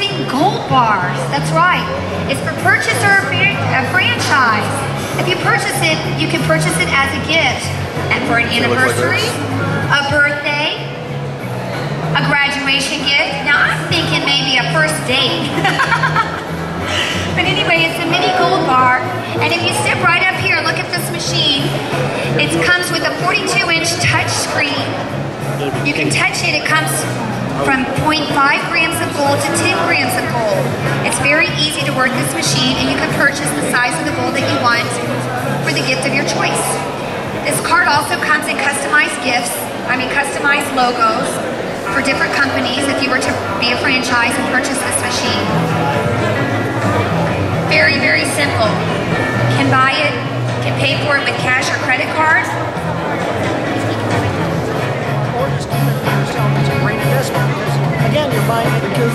purchasing gold bars. That's right. It's for purchase or a franchise. If you purchase it, you can purchase it as a gift. And for an anniversary, a birthday, a graduation gift. Now I'm thinking maybe a first date. But anyway, it's a mini gold bar. And if you step right up here, look at this machine. It comes with a 42-inch touch screen. You can touch it. It comes from 0.5 grams of gold to 10 grams of gold. It's very easy to work this machine, and you can purchase the size of the gold that you want for the gift of your choice. This card also comes in customized gifts, customized logos for different companies if you were to be a franchise and purchase this machine. Very, very simple. Can buy it, can pay for it with cash or credit cards. Or just keep it for yourself. It's a great investment because, again, you're buying it because